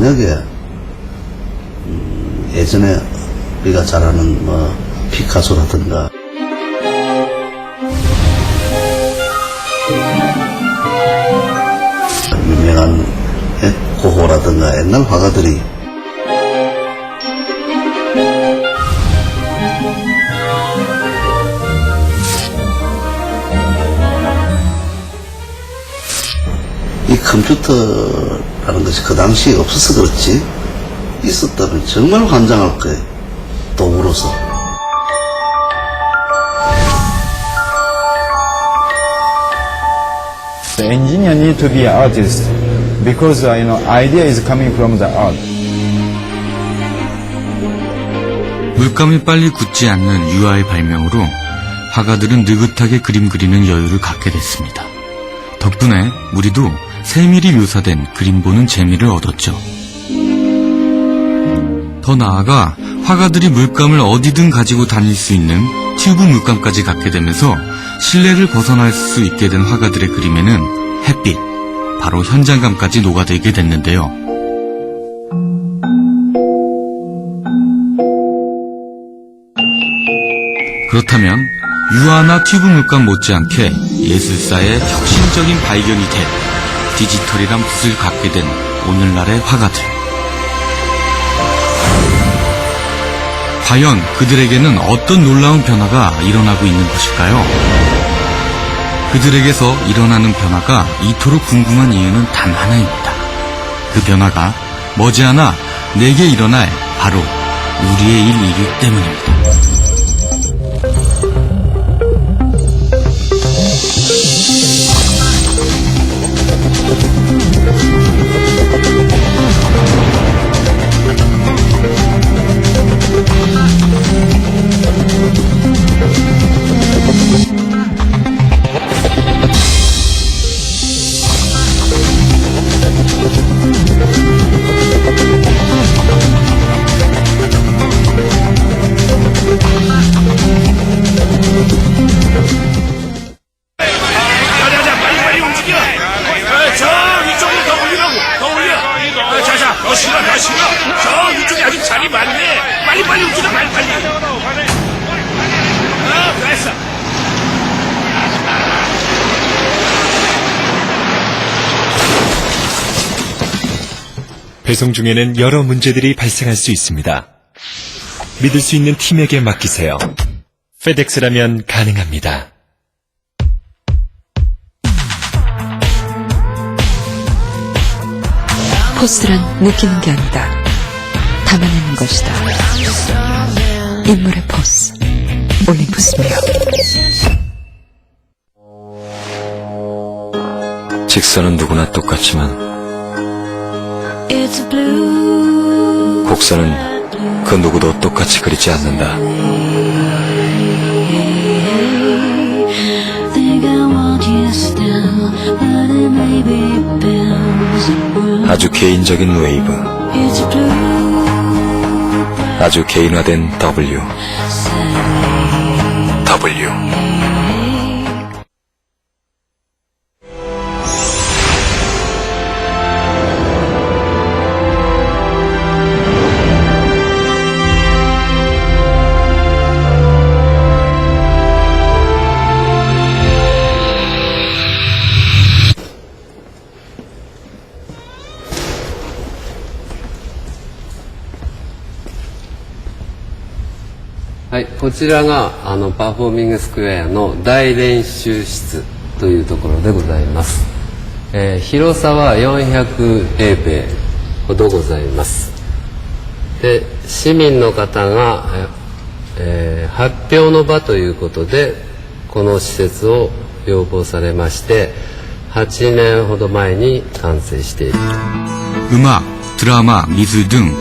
만약에 예전에 우리가 잘 아는 피카소라든가 유명한 고호라든가 옛날 화가들이 이 컴퓨터라는 것이 그 당시에 없어서 그렇지 있었다면 정말 환장할 거예요. 도구로서. The engineer need to be an artist because idea is coming from the art. 물감이 빨리 굳지 않는 유화의 발명으로 화가들은 느긋하게 그림 그리는 여유를 갖게 됐습니다. 덕분에 우리도 세밀히 묘사된 그림 보는 재미를 얻었죠. 더 나아가 화가들이 물감을 어디든 가지고 다닐 수 있는 튜브 물감까지 갖게 되면서 실내를 벗어날 수 있게 된 화가들의 그림에는 햇빛, 바로 현장감까지 녹아들게 됐는데요. 그렇다면 유화나 튜브 물감 못지않게 예술사의 혁신적인 발견이 된 디지털이란 붓을 갖게 된 오늘날의 화가들. 과연 그들에게는 어떤 놀라운 변화가 일어나고 있는 것일까요? 그들에게서 일어나는 변화가 이토록 궁금한 이유는 단 하나입니다. 그 변화가 머지않아 내게 일어날 바로 우리의 일이기 때문입니다. 배송 중에는 여러 문제들이 발생할 수 있습니다. 믿을 수 있는 팀에게 맡기세요. 페덱스라면 가능합니다. 포스란 느끼는 게 아니다. 담아내는 것이다. 인물의 포스. 올림푸스며. 직선은 누구나 똑같지만 곡선은 그 누구도 똑같이 그리지 않는다. 아주 개인적인 웨이브, 아주 개인화된 W.はい、こちらがパフォーミングスクエアの大練習室というところでございます。広さは400平米ほどございます。で、市民の方が、発表の場ということでこの施設を要望されまして8年ほど前に完成している。 음악, 드라마, 미술 등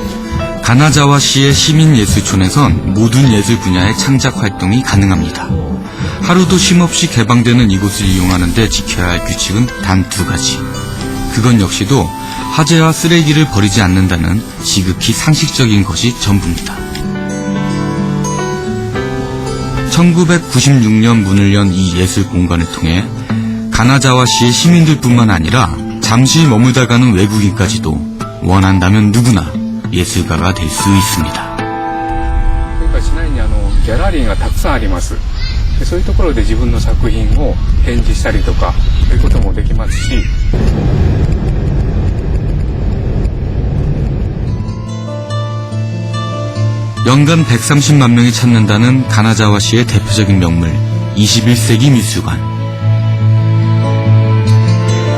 가나자와시의 시민예술촌에선 모든 예술 분야의 창작 활동이 가능합니다. 하루도 쉼없이 개방되는 이곳을 이용하는 데 지켜야 할 규칙은 단 2가지. 그건 역시도 화재와 쓰레기를 버리지 않는다는 지극히 상식적인 것이 전부입니다. 1996년 문을 연 이 예술 공간을 통해 가나자와시의 시민들뿐만 아니라 잠시 머물다 가는 외국인까지도 원한다면 누구나 예술가가 될 수 있습니다. というか市内にギャラリーがたくさんあります。でそういうところで自分の作品を展示したりとかそういうこともできますし。 연간 130만 명이 찾는다는 가나자와시의 대표적인 명물 21세기 미술관.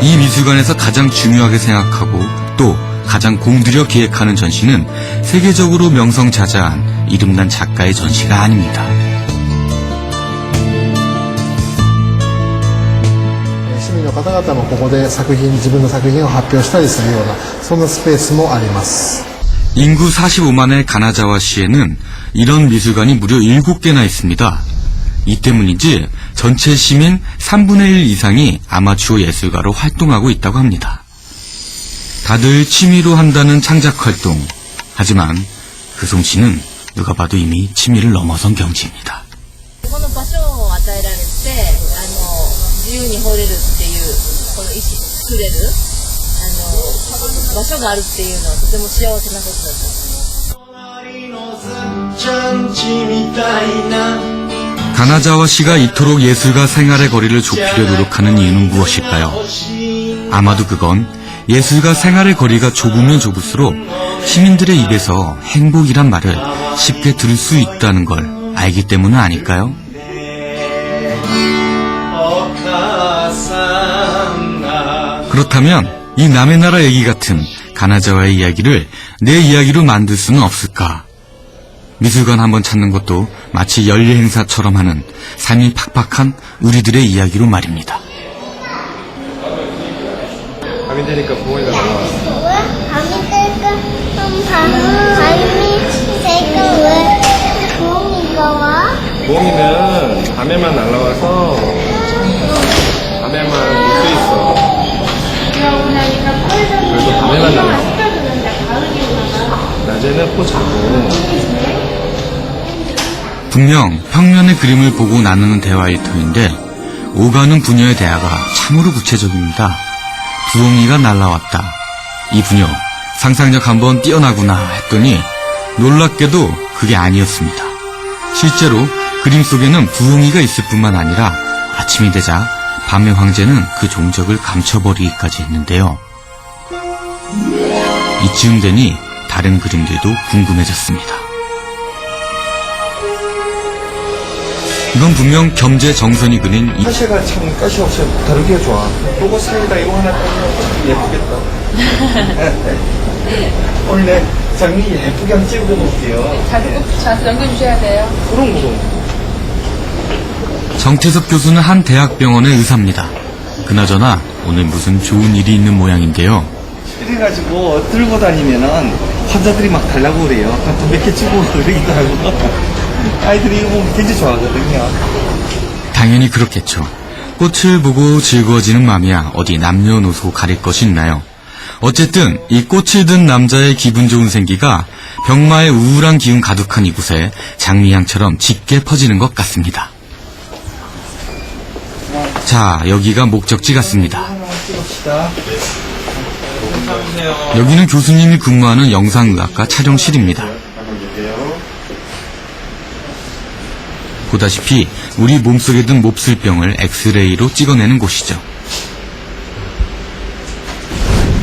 이 미술관에서 가장 중요하게 생각하고 또 가장 공들여 기획하는 전시는 세계적으로 명성자자한 이름난 작가의 전시가 아닙니다. 市民の方々もここで自分の作品を発表したりするようなそんなスペースもあります。 인구 45만의 가나자와시에는 이런 미술관이 무려 7개나 있습니다. 이 때문인지 전체 시민 3분의 1 이상이 아마추어 예술가로 활동하고 있다고 합니다. 다들 취미로 한다는 창작 활동. 하지만 그 솜씨는 누가 봐도 이미 취미를 넘어선 경지입니다. この場所を与えられて自由に掘れるっていうこの石作れる場所があるっていうのはとても幸せなことだと思います。 가나자와시가 이토록 예술가 생활의 거리를 좁히려 노력하는 이유는 무엇일까요? 아마도 그건 예술가 생활의 거리가 좁으면 좁을수록 시민들의 입에서 행복이란 말을 쉽게 들을 수 있다는 걸 알기 때문은 아닐까요? 그렇다면 이 남의 나라 얘기 같은 가나자와의 이야기를 내 이야기로 만들 수는 없을까? 미술관 한번 찾는 것도 마치 연례 행사처럼 하는 삶이 팍팍한 우리들의 이야기로 말입니다. 밤이 되니까 부엉이가 나와. 밤이 되니까 왜 부엉이가 와? 부엉이는 밤에만 날아와서 밤에만 볼 수 있어. 그래서 밤에만 날아와. 낮에는 코 자고. 분명 평면의 그림을 보고 나누는 대화일 터인데 오가는 부녀의 대화가 참으로 구체적입니다. 부엉이가 날라왔다. 이 부녀 상상력 한번 뛰어나구나 했더니 놀랍게도 그게 아니었습니다. 실제로 그림 속에는 부엉이가 있을 뿐만 아니라 아침이 되자 밤의 황제는 그 종적을 감춰버리기까지 했는데요. 이쯤 되니 다른 그림들도 궁금해졌습니다. 이건 분명 겸재 정선이 그린 이 사실가 참 가시 없이 다르게 좋아. 요거 사이다 이거 하나 따면 예쁘겠다. 오늘 내 장미 예쁘게 한번 찍어 놓을게요. 자주 넘겨주셔야 돼요. 그럼. 정태섭 교수는 한 대학병원의 의사입니다. 그나저나 오늘 무슨 좋은 일이 있는 모양인데요. 이래가지고 들고 다니면은 환자들이 막 달라고 그래요. 몇 개 주고 그러기도 하고. 아이들이 이거 보면 굉장히 좋아하거든요. 당연히 그렇겠죠. 꽃을 보고 즐거워지는 맘이야 어디 남녀노소 가릴 것이 있나요? 어쨌든 이 꽃을 든 남자의 기분 좋은 생기가 병마의 우울한 기운 가득한 이곳에 장미향처럼 짙게 퍼지는 것 같습니다. 자, 여기가 목적지 같습니다. 여기는 교수님이 근무하는 영상의학과 촬영실입니다. 보다시피 우리 몸속에 든 몹쓸병을 엑스레이로 찍어내는 곳이죠.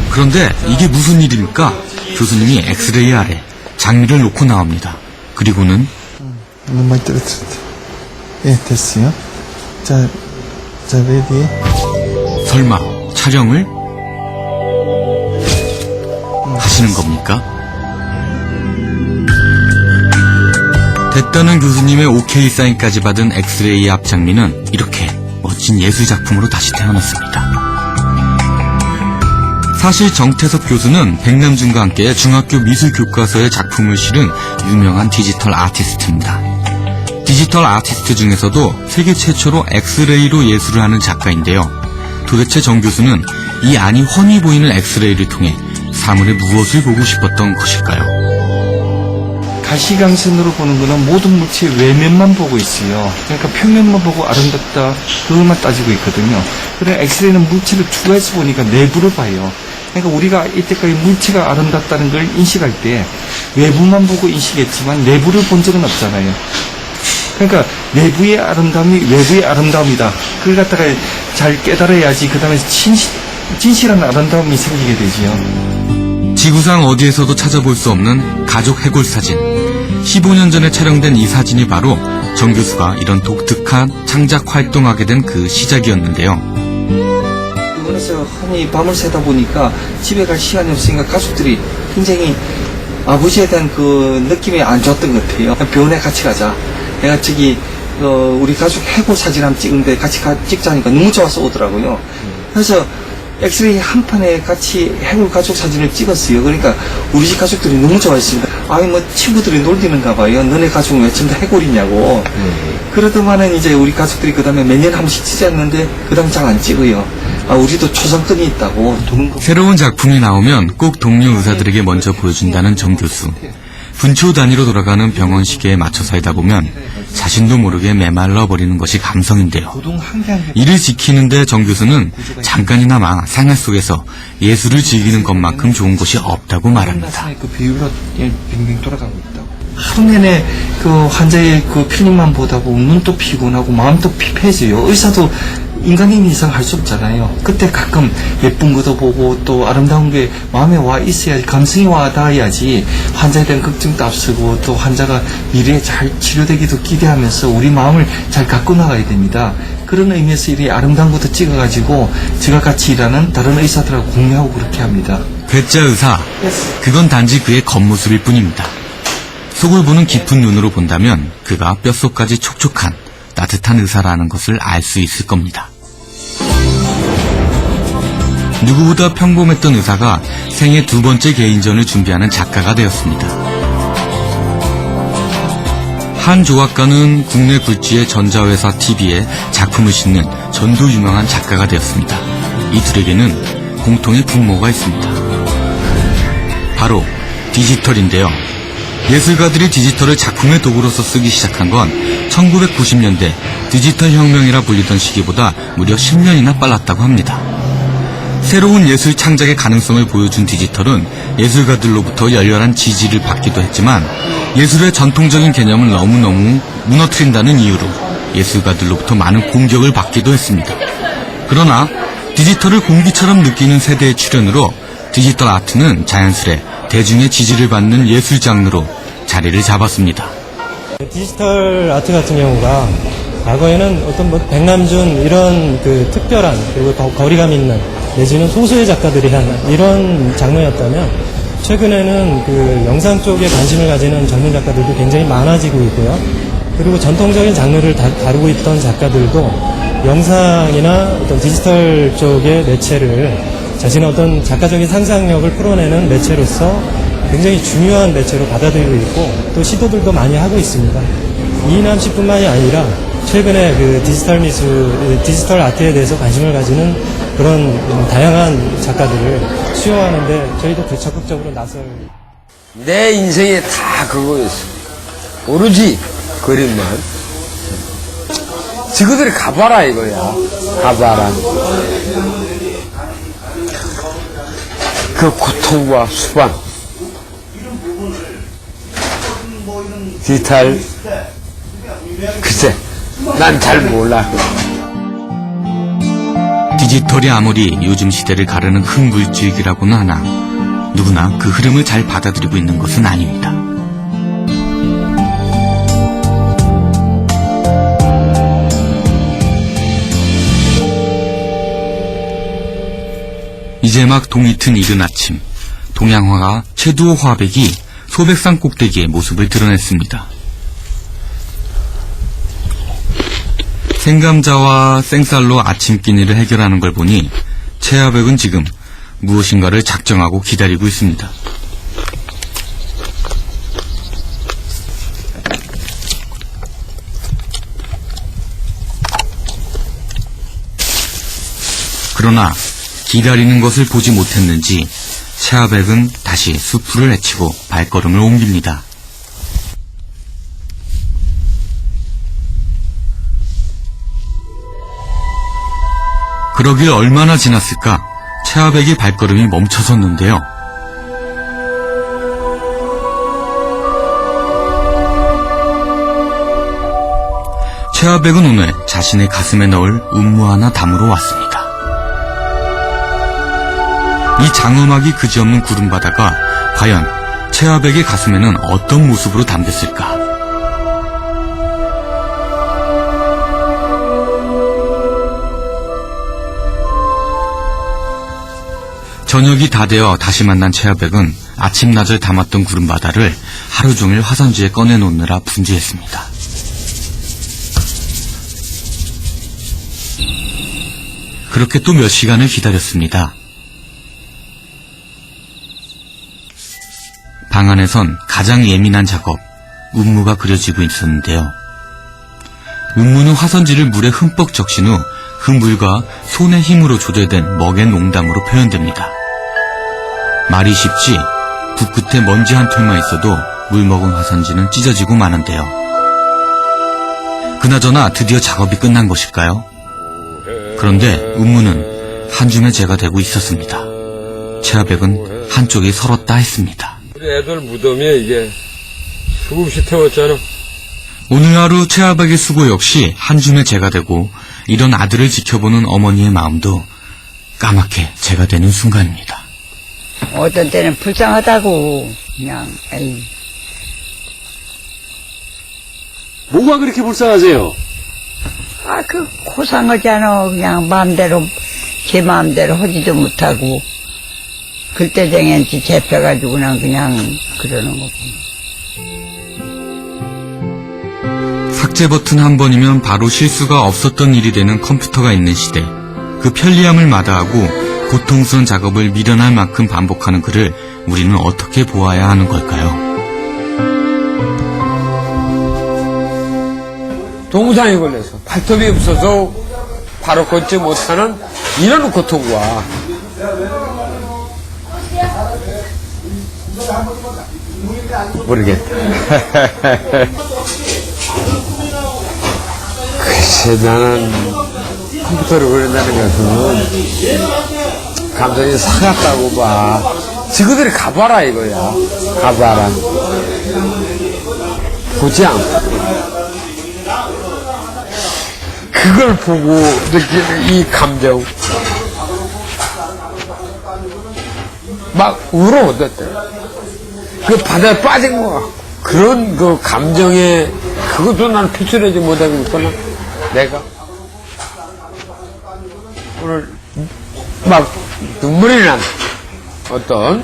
그런데 이게 무슨 일입니까? 교수님이 엑스레이 아래 장미를 놓고 나옵니다. 그리고는 예, 됐어요. 자, 레디. 설마 촬영을 하시는 겁니까? 됐다는 교수님의 오케이 사인까지 받은 엑스레이 앞 장미는 이렇게 멋진 예술작품으로 다시 태어났습니다. 사실 정태섭 교수는 백남준과 함께 중학교 미술교과서에 작품을 실은 유명한 디지털 아티스트입니다. 디지털 아티스트 중에서도 세계 최초로 엑스레이로 예술을 하는 작가인데요. 도대체 정 교수는 이 안이 훤히 보이는 엑스레이를 통해 사물의 무엇을 보고 싶었던 것일까요? 가시광선으로 보는 거는 모든 물체의 외면만 보고 있어요. 그러니까 표면만 보고 아름답다 그것만 따지고 있거든요. 그래 엑스레이는 물체를 추가해서 보니까 내부를 봐요. 그러니까 우리가 이때까지 물체가 아름답다는 걸 인식할 때 외부만 보고 인식했지만 내부를 본 적은 없잖아요. 그러니까 내부의 아름다움이 외부의 아름다움이다. 그걸 갖다가 잘 깨달아야지 그 다음에 진실한 아름다움이 생기게 되지요. 지구상 어디에서도 찾아볼 수 없는 가족 해골 사진. 15년 전에 촬영된 이 사진이 바로 정 교수가 이런 독특한 창작 활동하게 된 그 시작이었는데요. 그래서 흔히 밤을 새다 보니까 집에 갈 시간이 없으니까 가족들이 굉장히 아버지에 대한 그 느낌이 안 좋았던 것 같아요. 병원에 같이 가자. 내가 저기 우리 가족 해골 사진 한번 찍는데 같이 찍자니까 너무 좋아서 오더라고요. 그래서 엑스레이 한 판에 같이 해골 가족 사진을 찍었어요. 그러니까 우리 집 가족들이 너무 좋아했습니다. 아니 뭐 친구들이 놀리는가 봐요. 너네 가족은 왜 전부 다 해골이냐고. 그러더만은 이제 우리 가족들이 그 다음에 매년 한 번씩 찍었는데 그 다음 잘 안 찍어요. 아 우리도 초상권이 있다고. 새로운 작품이 나오면 꼭 동료 의사들에게 먼저 보여준다는 정 교수. 분초 단위로 돌아가는 병원 시계에 맞춰 살다 보면 자신도 모르게 메말라 버리는 것이 감성인데요. 이를 지키는데 정 교수는 잠깐이나마 생활 속에서 예술을 즐기는 것만큼 좋은 것이 없다고 말합니다. 그 비율로 빙빙 돌아가고 있다고. 하루 내내 그 환자의 그 필름만 보다 보면 눈도 피곤하고 마음도 피폐해져요. 의사도 인간인 이상 할 수 없잖아요. 그때 가끔 예쁜 것도 보고 또 아름다운 게 마음에 와 있어야지, 감성이 와 닿아야지 환자에 대한 걱정도 앞서고 또 환자가 미래에 잘 치료되기도 기대하면서 우리 마음을 잘 갖고 나가야 됩니다. 그런 의미에서 이 아름다운 것도 찍어가지고 제가 같이 일하는 다른 의사들하고 공유하고 그렇게 합니다. 괴짜 의사, 그건 단지 그의 겉모습일 뿐입니다. 속을 보는 깊은 눈으로 본다면 그가 뼛속까지 촉촉한 따뜻한 의사라는 것을 알 수 있을 겁니다. 누구보다 평범했던 의사가 생애 2번째 개인전을 준비하는 작가가 되었습니다. 한 조각가는 국내 굴지의 전자회사 TV에 작품을 싣는 전도 유명한 작가가 되었습니다. 이 둘에게는 공통의 분모가 있습니다. 바로 디지털인데요. 예술가들이 디지털을 작품의 도구로서 쓰기 시작한 건 1990년대 디지털 혁명이라 불리던 시기보다 무려 10년이나 빨랐다고 합니다. 새로운 예술 창작의 가능성을 보여준 디지털은 예술가들로부터 열렬한 지지를 받기도 했지만 예술의 전통적인 개념을 너무너무 무너뜨린다는 이유로 예술가들로부터 많은 공격을 받기도 했습니다. 그러나 디지털을 공기처럼 느끼는 세대의 출현으로 디지털 아트는 자연스레 대중의 지지를 받는 예술 장르로 자리를 잡았습니다. 디지털 아트 같은 경우가 과거에는 어떤 뭐 백남준 이런 그 특별한 그리고 거리감 있는 내지는 소수의 작가들이 하는 이런 장르였다면 최근에는 그 영상 쪽에 관심을 가지는 젊은 작가들도 굉장히 많아지고 있고요. 그리고 전통적인 장르를 다루고 있던 작가들도 영상이나 어떤 디지털 쪽의 매체를 자신의 어떤 작가적인 상상력을 풀어내는 매체로서 굉장히 중요한 매체로 받아들이고 있고 또 시도들도 많이 하고 있습니다. 이남씨뿐만이 아니라 최근에 그 디지털 아트에 대해서 관심을 가지는 그런 다양한 작가들을 수용하는데 저희도 더 적극적으로 나설. 내 인생에 다 그거였어. 오로지 그림만. 지그들이 가봐라 이거야. 가봐라. 그 고통과 수반. 디지털. 글쎄, 난 잘 몰라. 디지털이 아무리 요즘 시대를 가르는 흥불주의라고는 하나 누구나 그 흐름을 잘 받아들이고 있는 것은 아닙니다. 이제 막 동이 튼 이른 아침, 동양화가 최두호 화백이 소백산 꼭대기의 모습을 드러냈습니다. 생감자와 생쌀로 아침 끼니를 해결하는 걸 보니 최화백은 지금 무엇인가를 작정하고 기다리고 있습니다. 그러나 기다리는 것을 보지 못했는지 최화백은 다시 수풀을 헤치고 발걸음을 옮깁니다. 그러길 얼마나 지났을까? 최하백의 발걸음이 멈춰섰는데요. 최하백은 오늘 자신의 가슴에 넣을 운무 하나 담으러 왔습니다. 이 장엄하기 그지없는 구름바다가 과연 최하백의 가슴에는 어떤 모습으로 담겼을까? 저녁이 다 되어 다시 만난 최하백은 아침낮을 담았던 구름바다를 하루 종일 화산지에 꺼내놓느라 분주했습니다. 그렇게 또 몇 시간을 기다렸습니다. 방 안에선 가장 예민한 작업, 운무가 그려지고 있었는데요. 운무는 화산지를 물에 흠뻑 적신 후 그 물과 손의 힘으로 조절된 먹의 농담으로 표현됩니다. 말이 쉽지 붓 끝에 먼지 한 톨만 있어도 물 먹은 화산지는 찢어지고 마는데요. 그나저나 드디어 작업이 끝난 것일까요? 그런데 운무는 한 줌의 재가 되고 있었습니다. 최하백은 한쪽이 설었다 했습니다. 우리 애들 무덤에 이게 수없이 태웠잖아. 오늘 하루 최하백의 수고 역시 한 줌의 재가 되고 이런 아들을 지켜보는 어머니의 마음도 까맣게 재가 되는 순간입니다. 어떤 때는 불쌍하다고 그냥 에이. 뭐가 그렇게 불쌍하세요? 그 고상하잖아. 그냥 마음대로 제 마음대로 하지도 못하고 글대쟁이한테 잡혀가지고 그냥 그러는 거고. 삭제 버튼 한 번이면 바로 실수가 없었던 일이 되는 컴퓨터가 있는 시대. 그 편리함을 마다하고 고통스러운 작업을 미련할 만큼 반복하는 그를 우리는 어떻게 보아야 하는 걸까요? 동상에 걸려서 발톱이 없어서 바로 걷지 못하는 이런 고통과 모르겠다. 글쎄 나는 컴퓨터를 그린다는 것은 감정이 사갔다고 봐. 지그들이 가봐라 이거야. 가봐라. 보지 않고 그걸 보고 느끼는 이 감정 막 울어. 그 바다에 빠진 거 그런 그 감정에 그것도 난 표출하지 못하고 있구나. 내가 오늘 막 눈물이 난 어떤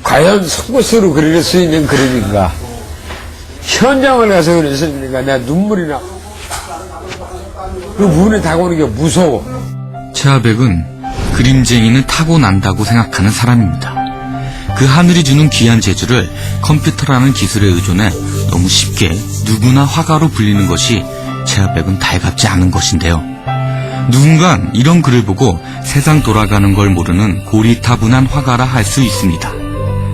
과연 속옷으로 그릴 수 있는 그림인가, 현장을 가서 그렸으니까 내가 눈물이 나. 그 문에 다가오는 게 무서워. 최하백은 그림쟁이는 타고난다고 생각하는 사람입니다. 그 하늘이 주는 귀한 재주를 컴퓨터라는 기술에 의존해 너무 쉽게 누구나 화가로 불리는 것이 최하백은 달갑지 않은 것인데요. 누군간 이런 글을 보고 세상 돌아가는 걸 모르는 고리타분한 화가라 할 수 있습니다.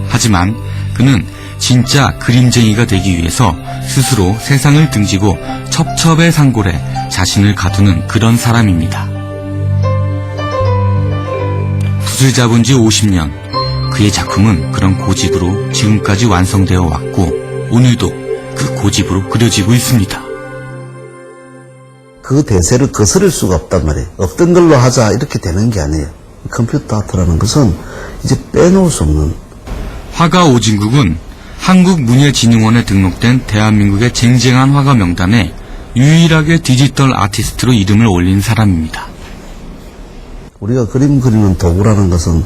하지만 그는 진짜 그림쟁이가 되기 위해서 스스로 세상을 등지고 첩첩의 상골에 자신을 가두는 그런 사람입니다. 붓을 잡은 지 50년, 그의 작품은 그런 고집으로 지금까지 완성되어 왔고 오늘도 그 고집으로 그려지고 있습니다. 그 대세를 거스를 수가 없단 말이에요. 없던 걸로 하자 이렇게 되는 게 아니에요. 컴퓨터 아트라는 것은 이제 빼놓을 수 없는. 화가 오진국은 한국문예진흥원에 등록된 대한민국의 쟁쟁한 화가 명단에 유일하게 디지털 아티스트로 이름을 올린 사람입니다. 우리가 그림 그리는 도구라는 것은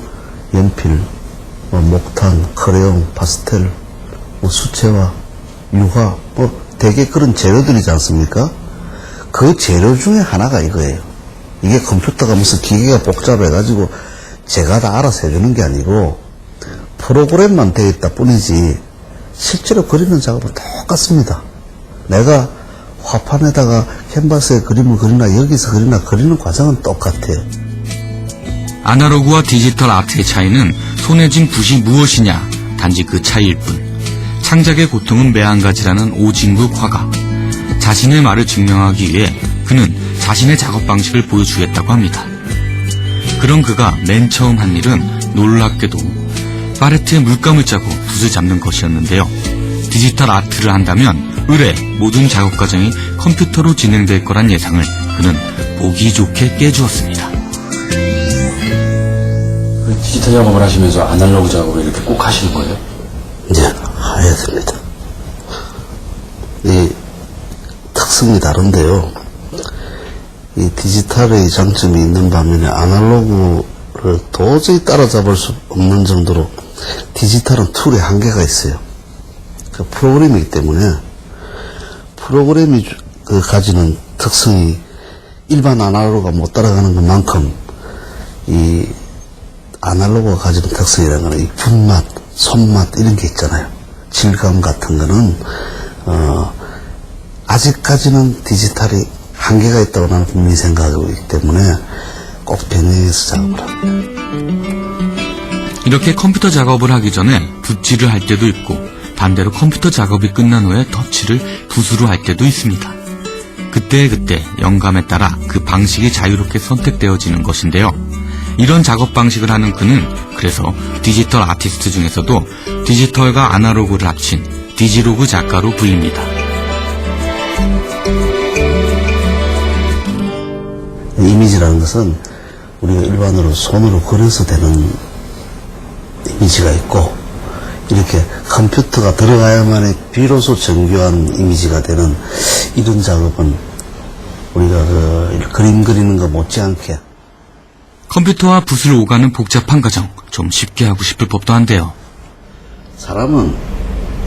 연필, 목탄, 크레용, 파스텔, 수채화, 유화, 대개 그런 재료들이지 않습니까? 그 재료 중에 하나가 이거예요. 이게 컴퓨터가 무슨 기계가 복잡해가지고 제가 다 알아서 해주는 게 아니고 프로그램만 되어 있다 뿐이지 실제로 그리는 작업은 똑같습니다. 내가 화판에다가 캔버스에 그림을 그리나 여기서 그리나 그리는 과정은 똑같아요. 아날로그와 디지털 아트의 차이는 손에 쥔 붓이 무엇이냐, 단지 그 차이일 뿐. 창작의 고통은 매한가지라는 오진국 화가. 자신의 말을 증명하기 위해 그는 자신의 작업 방식을 보여주겠다고 합니다. 그런 그가 맨 처음 한 일은 놀랍게도 팔레트에 물감을 짜고 붓을 잡는 것이었는데요. 디지털 아트를 한다면 의뢰 모든 작업 과정이 컴퓨터로 진행될 거란 예상을 그는 보기 좋게 깨주었습니다. 디지털 작업을 하시면서 아날로그 작업을 이렇게 꼭 하시는 거예요? 네, 해야 됩니다. 이 특성이 다른데요. 이 디지털의 장점이 있는 반면에 아날로그를 도저히 따라잡을 수 없는 정도로 디지털은 툴의 한계가 있어요. 그 프로그램이기 때문에 프로그램이 가지는 특성이 일반 아날로그가 못 따라가는 것만큼 이 아날로그가 가지는 특성이라는 거는 이 붓맛, 손맛 이런 게 있잖아요. 질감 같은 거는 아직까지는 디지털이 한계가 있다고 나는 분명히 생각하고 있기 때문에 꼭 병행해서 작업을 합니다. 이렇게 컴퓨터 작업을 하기 전에 붓질을 할 때도 있고 반대로 컴퓨터 작업이 끝난 후에 덧칠을 붓으로 할 때도 있습니다. 그때그때 영감에 따라 그 방식이 자유롭게 선택되어지는 것인데요. 이런 작업 방식을 하는 그는 그래서 디지털 아티스트 중에서도 디지털과 아날로그를 합친 디지로그 작가로 불립니다. 이미지라는 것은 우리가 일반으로 손으로 그려서 되는 이미지가 있고 이렇게 컴퓨터가 들어가야만이 비로소 정교한 이미지가 되는 이런 작업은 우리가 그림 그리는 거 못지않게 컴퓨터와 붓을 오가는 복잡한 과정 좀 쉽게 하고 싶을 법도 한데요. 사람은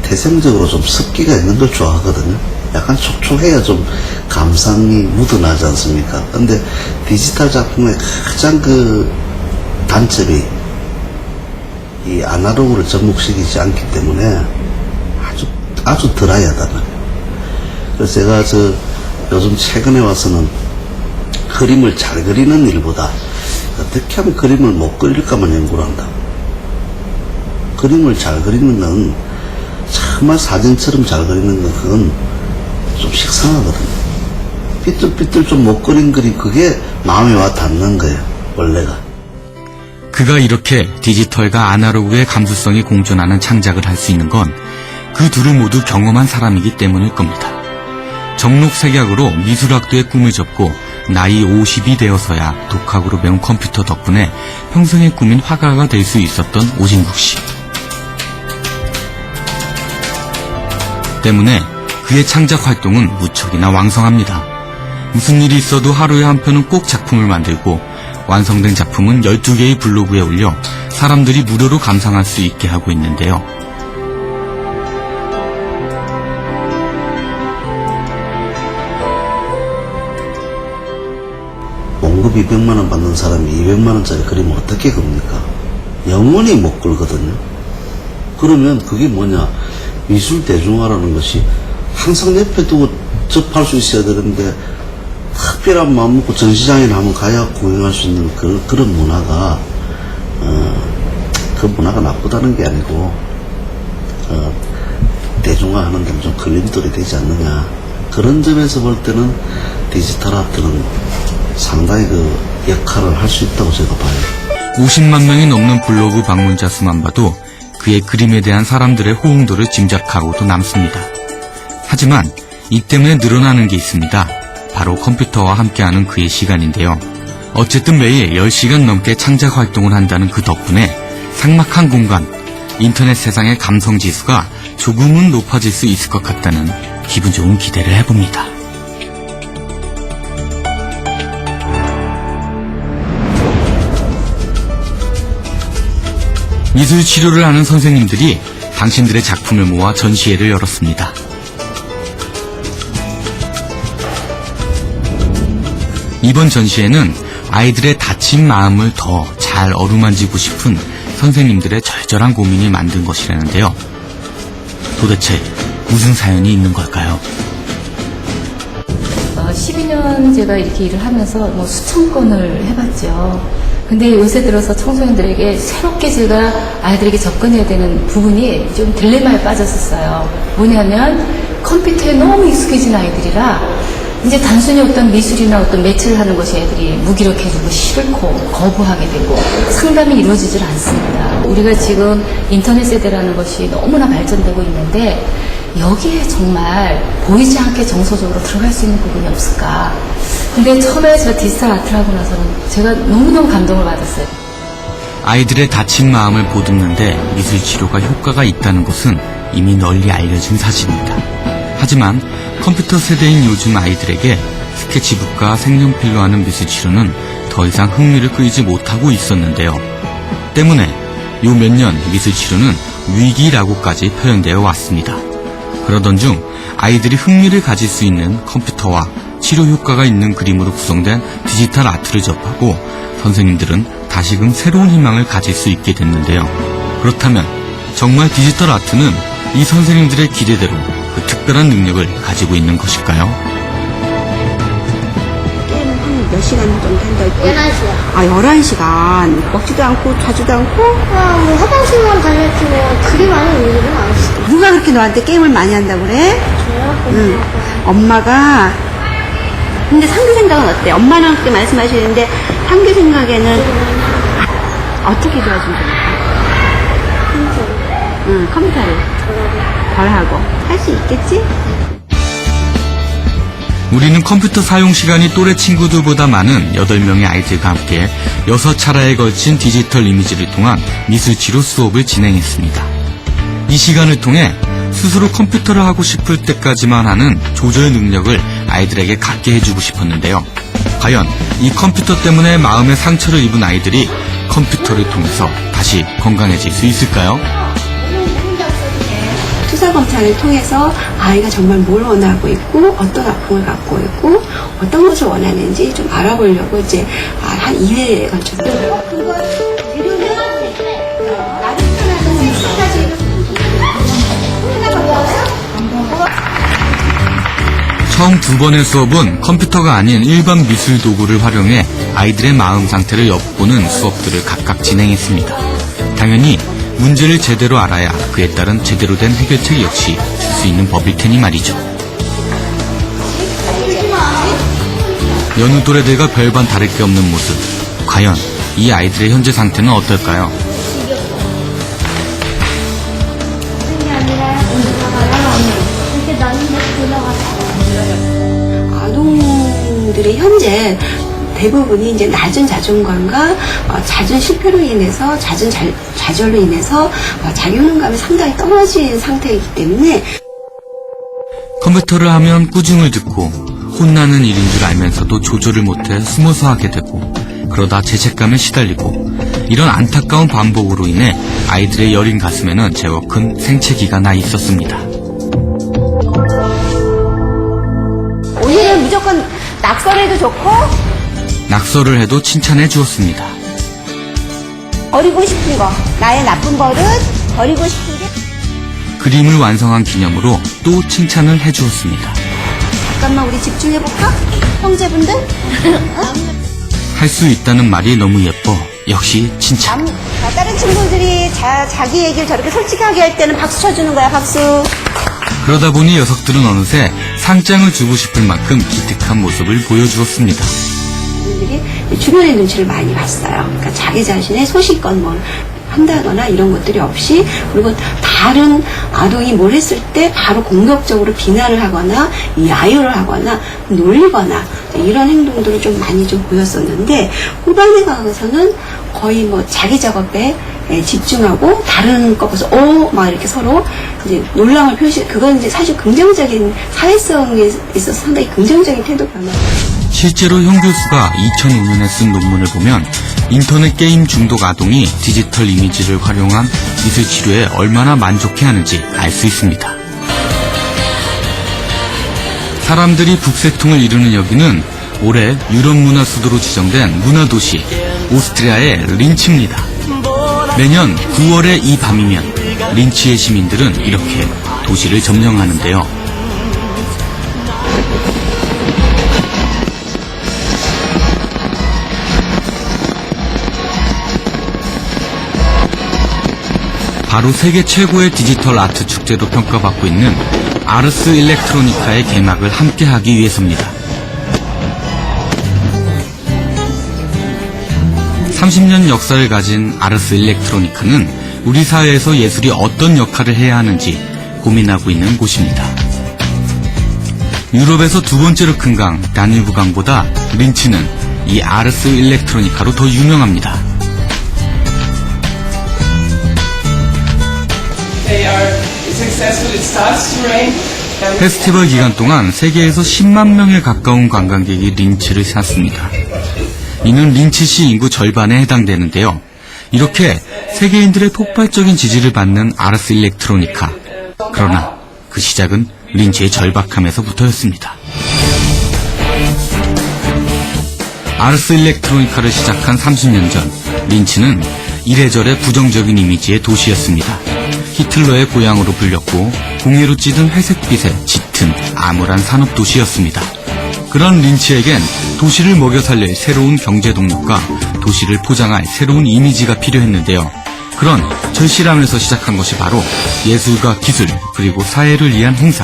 태생적으로 좀 습기가 있는 걸 좋아하거든요. 약간 촉촉해야 좀 감상이 묻어나지 않습니까? 근데 디지털 작품의 가장 그 단점이 이 아날로그를 접목시키지 않기 때문에 아주 드라이하단 말이에요. 그래서 제가 요즘 최근에 와서는 그림을 잘 그리는 일보다 어떻게 하면 그림을 못 그릴까만 연구를 한다. 그림을 잘 그리는 건 정말 사진처럼 잘 그리는 건 그건 좀 식상하거든요. 삐뚤삐뚤 좀 못 그린 그림 그게 마음에 와 닿는 거예요. 원래가. 그가 이렇게 디지털과 아날로그의 감수성이 공존하는 창작을 할 수 있는 건 그 둘을 모두 경험한 사람이기 때문일 겁니다. 정록색약으로 미술학도의 꿈을 접고 나이 50이 되어서야 독학으로 배운 컴퓨터 덕분에 평생의 꿈인 화가가 될 수 있었던 오진국 씨. 때문에 그의 창작 활동은 무척이나 왕성합니다. 무슨 일이 있어도 하루에 한 편은 꼭 작품을 만들고 완성된 작품은 12개의 블로그에 올려 사람들이 무료로 감상할 수 있게 하고 있는데요. 봉급 200만 원 받는 사람이 200만 원짜리 그림을 어떻게 그립니까? 영원히 못 그리거든요. 그러면 그게 뭐냐? 미술 대중화라는 것이 항상 옆에 두고 접할 수 있어야 되는데 특별한 마음 먹고 전시장에 한번 가야 구경할 수 있는 그런 문화가 그 문화가 나쁘다는 게 아니고 대중화하는 데는 좀 걸림돌이 되지 않느냐. 그런 점에서 볼 때는 디지털 아트는 상당히 그 역할을 할 수 있다고 제가 봐요. 50만 명이 넘는 블로그 방문자 수만 봐도 그의 그림에 대한 사람들의 호응도를 짐작하고도 남습니다. 하지만 이 때문에 늘어나는 게 있습니다. 바로 컴퓨터와 함께하는 그의 시간인데요. 어쨌든 매일 10시간 넘게 창작 활동을 한다는 그 덕분에 삭막한 공간, 인터넷 세상의 감성지수가 조금은 높아질 수 있을 것 같다는 기분 좋은 기대를 해봅니다. 미술 치료를 하는 선생님들이 당신들의 작품을 모아 전시회를 열었습니다. 이번 전시회는 아이들의 다친 마음을 더 잘 어루만지고 싶은 선생님들의 절절한 고민이 만든 것이라는데요. 도대체 무슨 사연이 있는 걸까요? 12년 제가 이렇게 일을 하면서 수천 건을 해봤죠. 근데 요새 들어서 청소년들에게 새롭게 제가 아이들에게 접근해야 되는 부분이 좀 딜레마에 빠졌었어요. 뭐냐면 컴퓨터에 너무 익숙해진 아이들이라 이제 단순히 어떤 미술이나 어떤 매체를 하는 것이 애들이 무기력해지고 싫고 거부하게 되고 상담이 이루어지질 않습니다. 우리가 지금 인터넷 세대라는 것이 너무나 발전되고 있는데 여기에 정말 보이지 않게 정서적으로 들어갈 수 있는 부분이 없을까. 근데 처음에 제가 디지털 아트를 하고 나서는 제가 너무너무 감동을 받았어요. 아이들의 다친 마음을 보듬는데 미술 치료가 효과가 있다는 것은 이미 널리 알려진 사실입니다. 하지만 컴퓨터 세대인 요즘 아이들에게 스케치북과 색연필로 하는 미술 치료는 더 이상 흥미를 끌지 못하고 있었는데요. 때문에 요 몇 년 미술 치료는 위기라고까지 표현되어 왔습니다. 그러던 중 아이들이 흥미를 가질 수 있는 컴퓨터와 치료 효과가 있는 그림으로 구성된 디지털 아트를 접하고 선생님들은 다시금 새로운 희망을 가질 수 있게 됐는데요. 그렇다면 정말 디지털 아트는 이 선생님들의 기대대로 그 특별한 능력을 가지고 있는 것일까요? 게임은 한 몇 시간 정도 한다? 11시요. 아, 11시간. 먹지도 않고, 자지도 않고? 뭐 화장실만 다녔지 뭐 그리 많이 놀지는 않았어요. 누가 그렇게 너한테 게임을 많이 한다고 그래? 저요? 응. 엄마가. 근데 상규 생각은 어때? 엄마랑 그렇게 말씀하시는데, 상규 생각에는 어떻게 도와주면 좋을까? 응, 컴퓨터를. 덜 하고. 할 수 있겠지? 우리는 컴퓨터 사용 시간이 또래 친구들보다 많은 8명의 아이들과 함께 6차례에 걸친 디지털 이미지를 통한 미술치료 수업을 진행했습니다. 이 시간을 통해 스스로 컴퓨터를 하고 싶을 때까지만 하는 조절 능력을 아이들에게 갖게 해주고 싶었는데요. 과연 이 컴퓨터 때문에 마음의 상처를 입은 아이들이 컴퓨터를 통해서 다시 건강해질 수 있을까요? 투사검사를 통해서 아이가 정말 뭘 원하고 있고 어떤 아픔을 갖고 있고 어떤 것을 원하는지 좀 알아보려고 이제 한 2회에 걸쳐서 처음 2번의 수업은 컴퓨터가 아닌 일반 미술 도구를 활용해 아이들의 마음 상태를 엿보는 수업들을 각각 진행했습니다. 당연히 문제를 제대로 알아야 그에 따른 제대로 된 해결책 역시 줄 수 있는 법일 테니 말이죠. 여느 또래들과 별반 다를 게 없는 모습. 과연 이 아이들의 현재 상태는 어떨까요? 아동들의 현재 대부분이 이제 낮은 자존감과 잦은 실패로 인해서 잦은 좌절로 인해서 자기 효능감이 상당히 떨어진 상태이기 때문에 컴퓨터를 하면 꾸중을 듣고 혼나는 일인 줄 알면서도 조절을 못해 숨어서 하게 되고 그러다 죄책감에 시달리고 이런 안타까운 반복으로 인해 아이들의 여린 가슴에는 제법 큰 생채기가 나 있었습니다. 오늘은 무조건 낙서해도 좋고 낙서를 해도 칭찬해 주었습니다. 버리고 싶은 거, 나의 나쁜 버릇, 버리고 싶은 게. 그림을 완성한 기념으로 또 칭찬을 해 주었습니다. 잠깐만 우리 집중해볼까? 형제분들? 할 수 있다는 말이 너무 예뻐. 역시 칭찬. 다른 친구들이 자기 얘기를 저렇게 솔직하게 할 때는 박수 쳐주는 거야, 박수. 그러다 보니 녀석들은 어느새 상장을 주고 싶을 만큼 기특한 모습을 보여주었습니다. 분들이 주변의 눈치를 많이 봤어요. 그러니까 자기 자신의 소신껏 뭘 한다거나 이런 것들이 없이 그리고 다른 아동이 뭘 했을 때 바로 공격적으로 비난을 하거나 야유를 하거나 놀리거나 이런 행동들을 좀 많이 좀 보였었는데 후반에 가서는 거의 뭐 자기 작업에 집중하고 다른 거 보서 막 이렇게 서로 이제 놀람을 그건 이제 사실 긍정적인 사회성에 있어서 상당히 긍정적인 태도 변화. 실제로 형 교수가 2005년에 쓴 논문을 보면 인터넷 게임 중독 아동이 디지털 이미지를 활용한 미술 치료에 얼마나 만족해하는지 알 수 있습니다. 사람들이 북새통을 이루는 여기는 올해 유럽 문화 수도로 지정된 문화도시 오스트리아의 린츠입니다. 매년 9월의 이 밤이면 린츠의 시민들은 이렇게 도시를 점령하는데요. 바로 세계 최고의 디지털 아트 축제로 평가받고 있는 아르스 일렉트로니카의 개막을 함께하기 위해서입니다. 30년 역사를 가진 아르스 일렉트로니카는 우리 사회에서 예술이 어떤 역할을 해야 하는지 고민하고 있는 곳입니다. 유럽에서 두 번째로 큰 강 다뉴브 강보다 린츠는 이 아르스 일렉트로니카로 더 유명합니다. 페스티벌 기간 동안 세계에서 10만 명에 가까운 관광객이 린츠를 찾습니다. 이는 린츠시 인구 절반에 해당되는데요. 이렇게 세계인들의 폭발적인 지지를 받는 아르스 일렉트로니카. 그러나 그 시작은 린츠의 절박함에서부터였습니다. 아르스 일렉트로니카를 시작한 30년 전, 린츠는 이래저래 부정적인 이미지의 도시였습니다. 히틀러의 고향으로 불렸고 공예로 찌든 회색빛의 짙은 암울한 산업도시였습니다. 그런 린츠에겐 도시를 먹여 살릴 새로운 경제 동력과 도시를 포장할 새로운 이미지가 필요했는데요. 그런 절실함에서 시작한 것이 바로 예술과 기술 그리고 사회를 위한 행사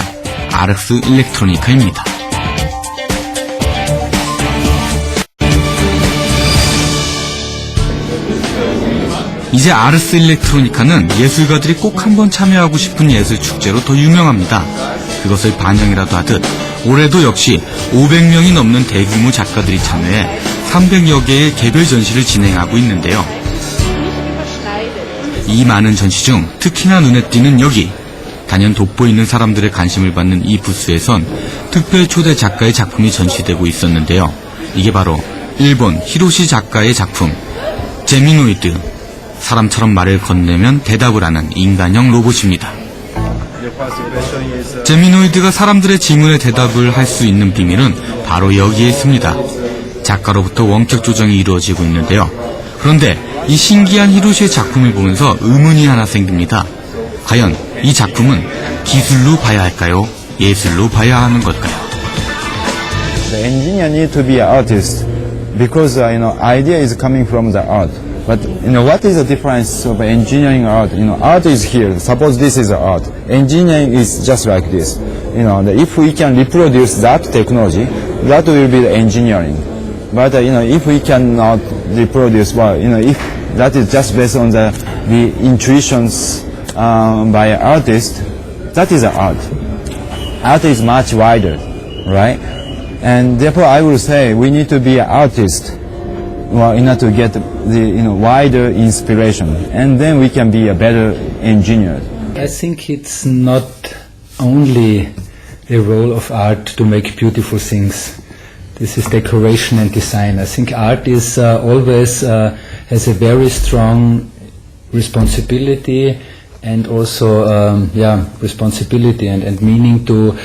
아르스 일렉트로니카입니다. 이제 아르스 일렉트로니카는 예술가들이 꼭 한번 참여하고 싶은 예술 축제로 더 유명합니다. 그것을 반영이라도 하듯 올해도 역시 500명이 넘는 대규모 작가들이 참여해 300여 개의 개별 전시를 진행하고 있는데요. 이 많은 전시 중 특히나 눈에 띄는 여기, 단연 돋보이는 사람들의 관심을 받는 이 부스에선 특별 초대 작가의 작품이 전시되고 있었는데요. 이게 바로 일본 히로시 작가의 작품 제미노이드, 사람처럼 말을 건네면 대답을 하는 인간형 로봇입니다. 제미노이드가 사람들의 질문에 대답을 할 수 있는 비밀은 바로 여기에 있습니다. 작가로부터 원격 조정이 이루어지고 있는데요. 그런데 이 신기한 히로시의 작품을 보면서 의문이 하나 생깁니다. 과연 이 작품은 기술로 봐야 할까요? 예술로 봐야 하는 걸까요? The engineer need to be an artist because idea is coming from the art. But what is the difference of engineering art? Art is here. Suppose this is art. Engineering is just like this. If we can reproduce that technology, that will be the engineering. But if we cannot reproduce, if that is just based on the intuitions by an artist, that is art. Art is much wider, right? And therefore, I will say we need to be an artist. In order to get the wider inspiration, and then we can be a better engineer. I think it's not only a role of art to make beautiful things. This is decoration and design. I think art is always has a very strong responsibility and also responsibility and meaning to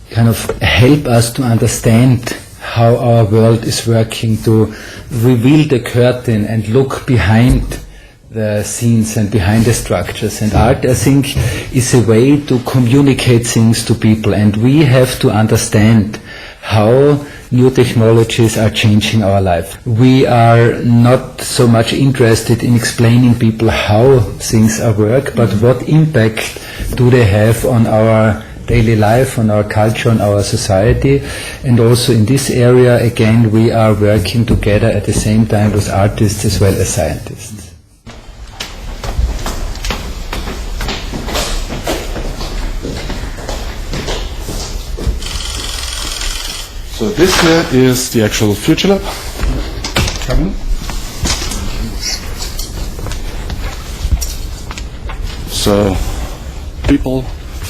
kind of help us to understand how our world is working, to reveal the curtain and look behind the scenes and behind the structures. And art, I think, is a way to communicate things to people, and we have to understand how new technologies are changing our life. We are not so much interested in explaining people how things are work, but what impact do they have on our daily life, on our culture, on our society. And also in this area, again, we are working together at the same time with artists as well as scientists. So this here is the actual Future Lab. Come in. So people,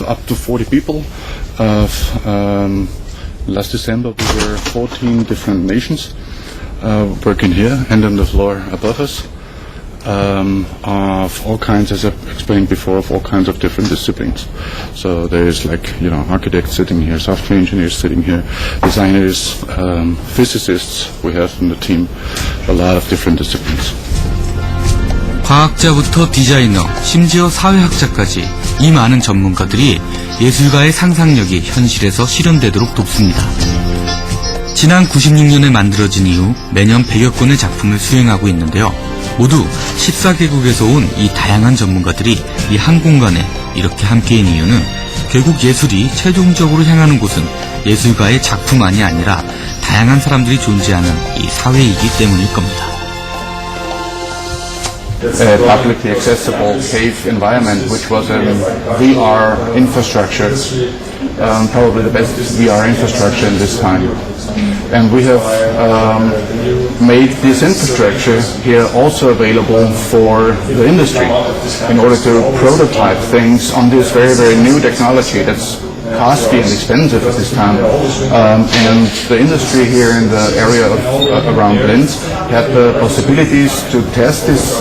up to 40 people. Last December we were 14 different nations working here and on the floor above us of all kinds, as I explained before, of all kinds of different disciplines. So there is architects sitting here, software engineers sitting here, designers, physicists we have in the team, a lot of different disciplines. 과학자부터 디자이너, 심지어 사회학자까지 이 많은 전문가들이 예술가의 상상력이 현실에서 실현되도록 돕습니다. 지난 96년에 만들어진 이후 매년 100여 건의 작품을 수행하고 있는데요. 모두 14개국에서 온 이 다양한 전문가들이 이 한 공간에 이렇게 함께인 이유는 결국 예술이 최종적으로 향하는 곳은 예술가의 작품만이 아니라 다양한 사람들이 존재하는 이 사회이기 때문일 겁니다. publicly accessible cave environment, which was a VR infrastructure, probably the best VR infrastructure in this time. And we have made this infrastructure here also available for the industry in order to prototype things on this very, very new technology that's costly and expensive at this time. And the industry here in the area of, around Linz had the possibilities to test these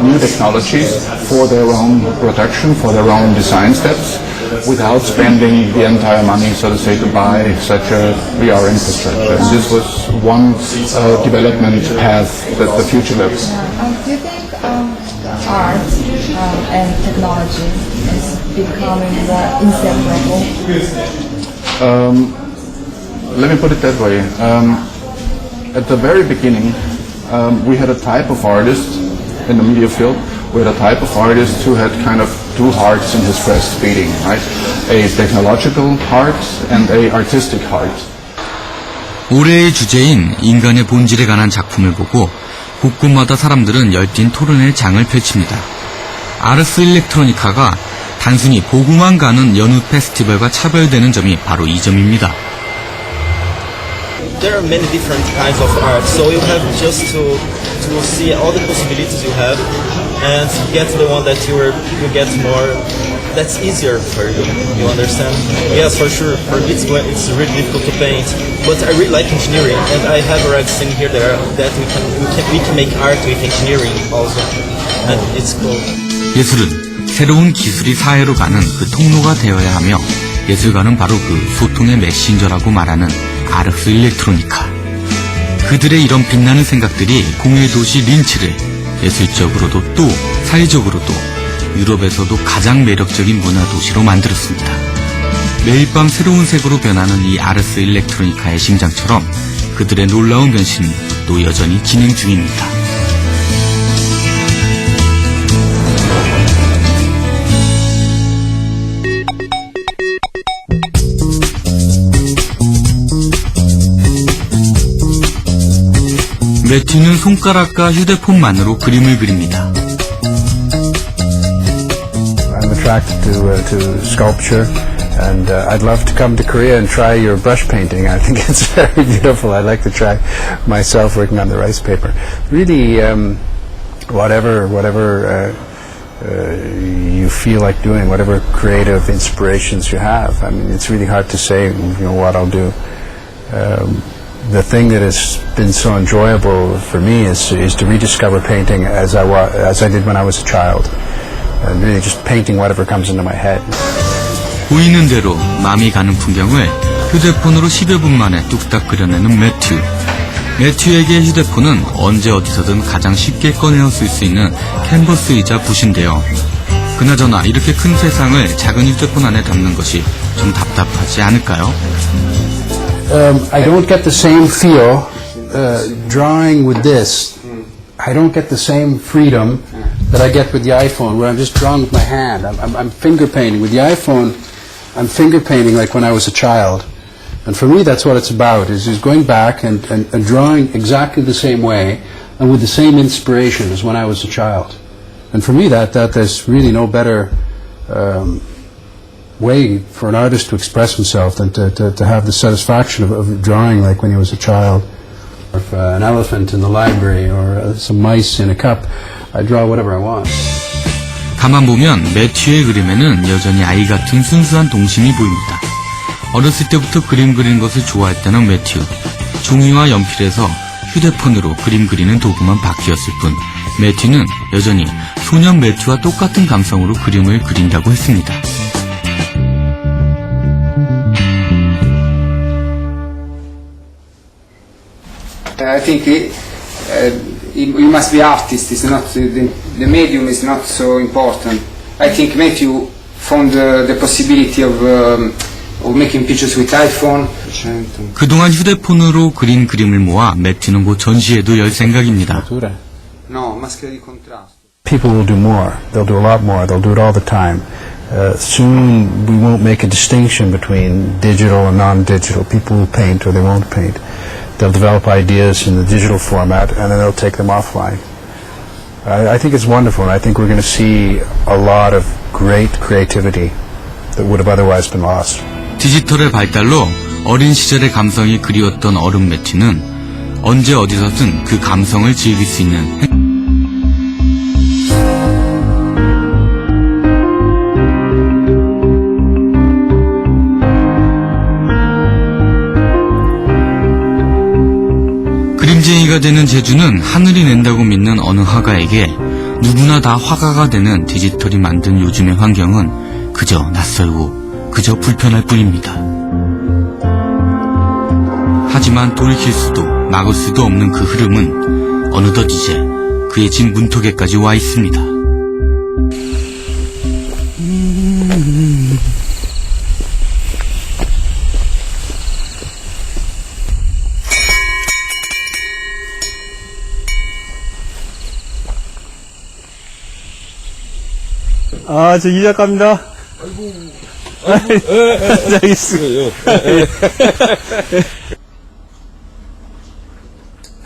new technologies for their own production, for their own design steps, without spending the entire money, so to say, to buy such a VR infrastructure. And this was one development path that the future lives. Do you think art and technology is becoming more inseparable? Let me put it that way. At the very beginning, we had a type of artist in the media field. We had a type of artist who had kind of two hearts in his breast beating, right? A technological heart and a artistic heart. 올해의 주제인 인간의 본질에 관한 작품을 보고 곳곳마다 사람들은 열띤 토론의 장을 펼칩니다. 아르스 일렉트로니카가 단순히 보고만 가는 연극 페스티벌과 차별되는 점이 바로 이 점입니다. There are many different kinds of art, so you have just to see all the possibilities you have and get the one that you get more, that's easier for you, you understand? Yes, for sure, for me it's really difficult to paint, but I really like engineering, and I have already seen here that we can make art with engineering also, and it's cool. 예술은 새로운 기술이 사회로 가는 그 통로가 되어야 하며 예술가는 바로 그 소통의 메신저라고 말하는 아르스 일렉트로니카. 그들의 이런 빛나는 생각들이 공예 도시 린츠를 예술적으로도 또 사회적으로도 유럽에서도 가장 매력적인 문화 도시로 만들었습니다. 매일 밤 새로운 색으로 변하는 이 아르스 일렉트로니카의 심장처럼 그들의 놀라운 변신은 또 여전히 진행 중입니다. 매튜는 손가락과 휴대폰만으로 그림을 그립니다. I'm attracted to sculpture, and I'd love to come to Korea and try your brush painting. I think it's very beautiful. I'd like to try myself working on the rice paper. Really, whatever you feel like doing, whatever creative inspirations you have. I mean, it's really hard to say, what I'll do. The thing that has been so enjoyable for me is to rediscover painting as I did when I was a child, and really just painting whatever comes into my head. 보이는 대로 마음이 가는 풍경을 휴대폰으로 10여 분 만에 뚝딱 그려내는 매튜. 매튜에게 휴대폰은 언제 어디서든 가장 쉽게 꺼내어 쓸 수 있는 캔버스이자 붓인데요. 그나저나 이렇게 큰 세상을 작은 휴대폰 안에 담는 것이 좀 답답하지 않을까요? I don't get the same feel drawing with this. I don't get the same freedom that I get with the iPhone, where I'm just drawing with my hand. I'm finger painting. With the iPhone, I'm finger painting like when I was a child. And for me, that's what it's about, is going back and drawing exactly the same way and with the same inspiration as when I was a child. And for me, that there's really no better way for an artist to express himself than to have the satisfaction of drawing like when he was a child. Or if an elephant in the library or some mice in a cup, I draw whatever I want. 가만 보면 매튜의 그림에는 여전히 아이 같은 순수한 동심이 보입니다. 어렸을 때부터 그림 그리는 것을 좋아했다는 매튜. 종이와 연필에서 휴대폰으로 그림 그리는 도구만 바뀌었을 뿐 매튜는 여전히 소년 매튜와 똑같은 감성으로 그림을 그린다고 했습니다. I think you must be artist. It's not the medium is not so important. I think Matthew found the possibility of making pictures with iPhone. 그동안 휴대폰으로 그린 그림을 모아 매튜는 곧 전시회도 열 생각입니다. No, maschera di contrasto. People will do more. They'll do a lot more. They'll do it all the time. Soon we won't make a distinction between digital and non-digital. People will paint or they won't paint. They'll develop ideas in the digital format and then they'll take them offline. I think it's wonderful, and I think we're going to see a lot of great creativity that would have otherwise been lost. 디지털의 발달로 어린 시절의 감성이 그리웠던 얼음 매치는 언제 어디서든 그 감성을 즐길 수 있는 그림쟁이가 되는 재주는 하늘이 낸다고 믿는 어느 화가에게 누구나 다 화가가 되는 디지털이 만든 요즘의 환경은 그저 낯설고 그저 불편할 뿐입니다. 하지만 돌이킬 수도 막을 수도 없는 그 흐름은 어느덧 이제 그의 집 문턱에까지 와 있습니다. 아, 저 이 작가입니다. 아이고, 있어요.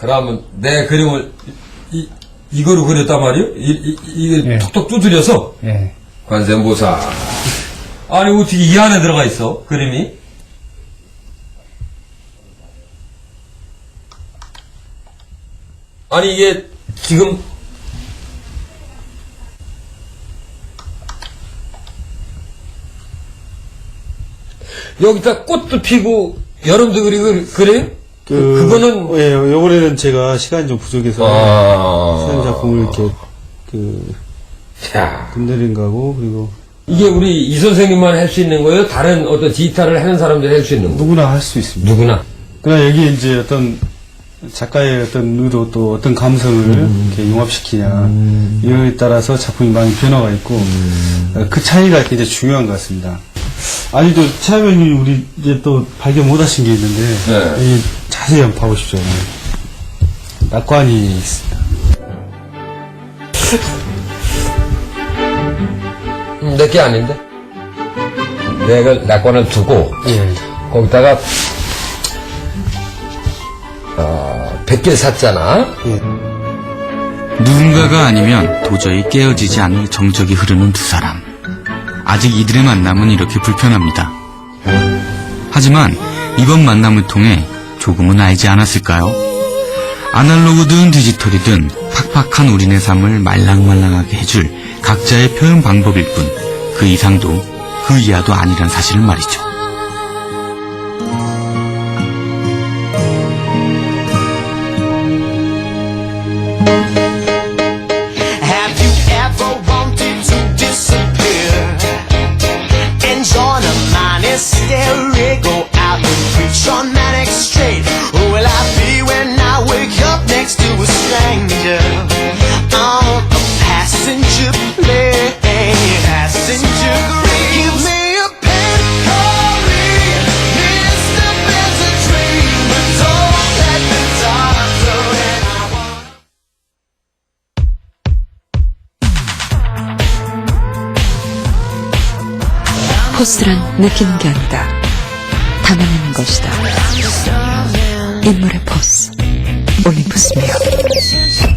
그러면 내 그림을 이거로 그렸단 말이요? 이게 톡톡 두드려서? 관세음보살. 아니, 어떻게 이 안에 들어가 있어, 그림이? 아니, 이게 지금 여기다 꽃도 피고 여름도 그리고 그래? 그거는 예, 요번에는 제가 시간이 좀 부족해서 수상 작품을 이렇게 끝내린 거고 그리고 이게 우리 이 선생님만 할 수 있는 거예요? 다른 어떤 디지털을 하는 사람들이 할 수 있는 거예요? 누구나 할 수 있습니다. 누구나. 그러나 여기 이제 어떤 작가의 어떤 의도 또 어떤 감성을 이렇게 융합시키냐 이거에 따라서 작품이 많이 변화가 있고 그 차이가 굉장히 중요한 것 같습니다. 아니 또 최하병님 우리 이제 또 발견 못하신 게 있는데 이 자세히 한번 봐보십시오. 낙관이 있습니다. 내게 아닌데? 내가 낙관을 두고 거기다가 100개 샀잖아. 누군가가 아니면 도저히 깨어지지 않을 정적이 흐르는 두 사람. 아직 이들의 만남은 이렇게 불편합니다. 하지만 이번 만남을 통해 조금은 알지 않았을까요? 아날로그든 디지털이든 팍팍한 우리네 삶을 말랑말랑하게 해줄 각자의 표현 방법일 뿐 그 이상도 그 이하도 아니란 사실을 말이죠. 포스란 느끼는 게 아니다. 담아내는 것이다. 인물의 포스. 올림푸스 미어.